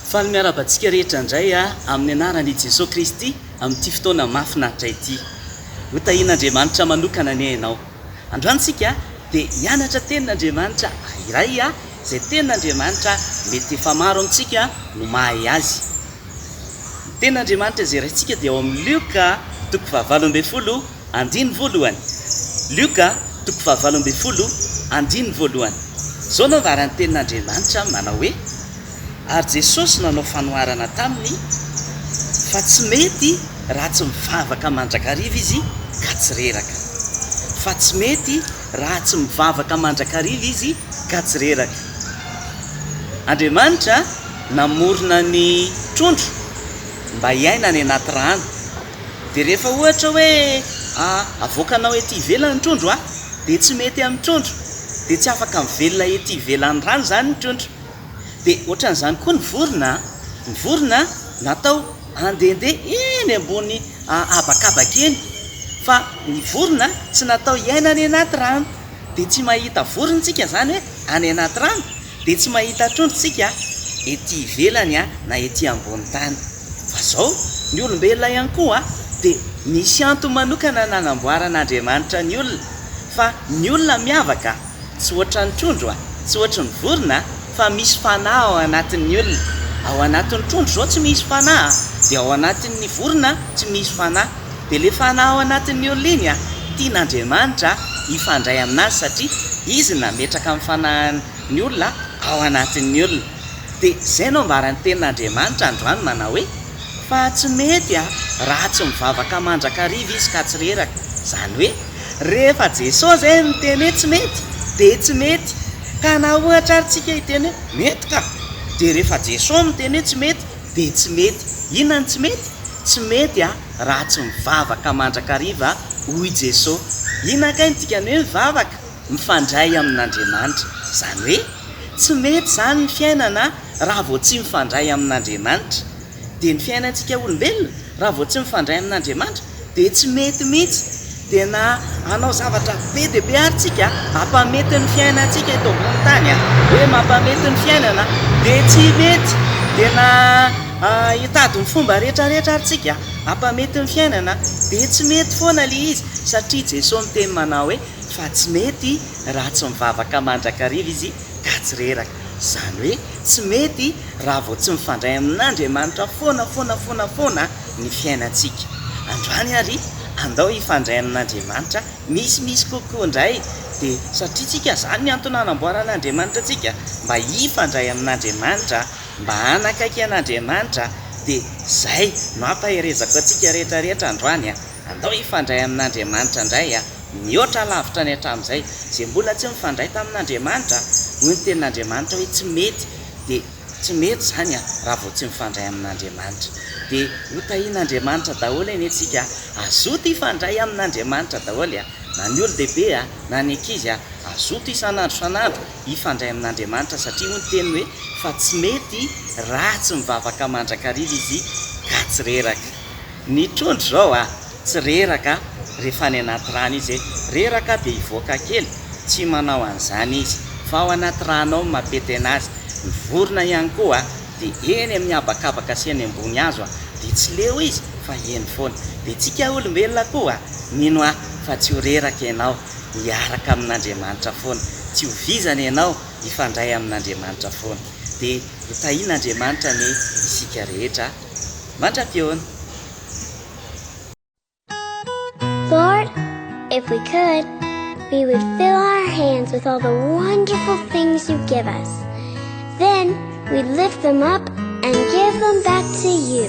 fa ny miarabantsika rehetra indray a amin'ny anarany Jesosy Kristy amin'ity fotoana mahafinaritra ity ho tahian'Andriamanitra manokana ny hainao androantsika dia hianatra tenin'Andriamanitra iray a izay tenin'Andriamanitra mety efa maro amintsika no mahay azy tenin'Andriamanitra izay raintsika dia ao amin'ny Luka 20:20 Luka 20:20 zao no varany tenin'Andriamanitra manao hoe ary Jesosy nanao fanoharana taminy fa tsy mety raha tsy mivavaka mandrakariva izy ka tsy reraka fa tsy mety raha tsy mivavaka mandrakariva izy ka tsy reraka Andriamanitra namorona ny trondro mba hiaina ny anaty rano dia rehefa ohatra hoe avoakanao ety ivelany ny trondro dia tsy mety amin'ny trondro dia tsy afaka mivelona ety ivelan'ny rano zany ny trondro dia ohatran'izany koa ny vorona natao andehandeha eny ambony abakabaka eny fa ny vorona tsy natao hiaina any anaty rano dia tsy mahita vorontsika zany hoe any anaty rano dia tsy mahita trondrotsika ety ivelany na ety ambony tany fa zao ny olombelona ihany koa dia misy antony manokana nanamboaran'Andriamanitra ny olona fa ny olona miavaka tsy ohatra ny trondro tsy ohatra ny vorona fa misy fanahy ao anatin'ny olona ao anatin'ny trondro zao tsy misy fanahy dia ao anatin'ny vorona tsy misy fanahy dia le fanahy ao anatin'ny olona iny tian'Andriamanitra hifandray aminazy satria izy nametraka amin'ny fanahin'ny olona ao anatin'ny olona dia zay no ambaran'ny tenin'Andriamanitra androany manao hoe fa tsy mety raha tsy mivavaka mandrakariva izy ka tsy reraka zany hoe rehefa Jesosy zay miteny hoe tsy mety dia tsy mety ka na ohatra aritsika hiteny hoe mety ka dia rehefa Jesosy miteny hoe tsy mety dia tsy mety inona ny tsy mety raha tsy mivavaka mandrakariva hoy Jesosy inona kay ny dikany hoe mivavaka mifandray amin'Andriamanitra zany hoe tsy mety zany ny fiainana raha vao tsy mifandray amin'Andriamanitra dia ny fiainantsika olombelona raha vao tsy mifandray amin'Andriamanitra dia tsy mety mihitsy dia na anao zavatra be dia be aritsika hampamety ny fiainantsika eto ambony tany hoe mampamety ny fiainana dia tsy mety dia na hitady ny fomba rehetrarehetra aritsika hampamety ny fiainana dia tsy mety foana le izy satria Jesosy miteny manao hoe fa tsy mety raha tsy mivavaka mandrakariva izy ka tsy reraka zany hoe tsy mety raha vao tsy mifandray amin'Andriamanitra foana ny fiainantsika androany ary andao hifandray amin'Andriamanitra misy kokoa indray dia satria tsika zany ny antony nanamboaran'Andriamanitra tsika mba hifandray amin'Andriamanitra mba hanakaiky an'Andriamanitra dia zay no ampaherezako atsika rehetrarehetra androany andao hifandray amin'Andriamanitra indray mihoatra lavitra ny hatramin'izay zay mbola tsy mifandray tamin'Andriamanitra hoy ny tenin'Andriamanitra hoe tsy mety dia tsy mety zany raha vao tsy mifandray amin'Andriamanitra dia hotahian'Andriamanitra daholo eny antsika azoto hifandray amin'Andriamanitra daholo na ny olo-dehibe na ny ankizy azoto isan'andro hifandray amin'Andriamanitra satria hoy ny teny hoe fa tsy mety raha tsy mivavaka mandrakariva izy ka tsy reraka ny trondro zao tsy reraka rehefa ny anaty rano izy reraka dia hivoaka kely tsy manao an'izany izy fa ao anaty rano ao mapety anazy ny vorona ihany koa dia eny amin'ny abakabaka sy eny ambony hazo dia tsy leo izy fa eny foana dia tsika olombelona koa mino fa tsy ho reraka ianao hiaraka amin'Andriamanitra foana tsy ho vizana ianao hifandray amin'Andriamanitra foana dia hotahian'Andriamanitra ny isika rehetra mandram-peona. Lord, if we could, we would fill our hands with all the wonderful things you give us. Then we'd lift them up and give them back to you.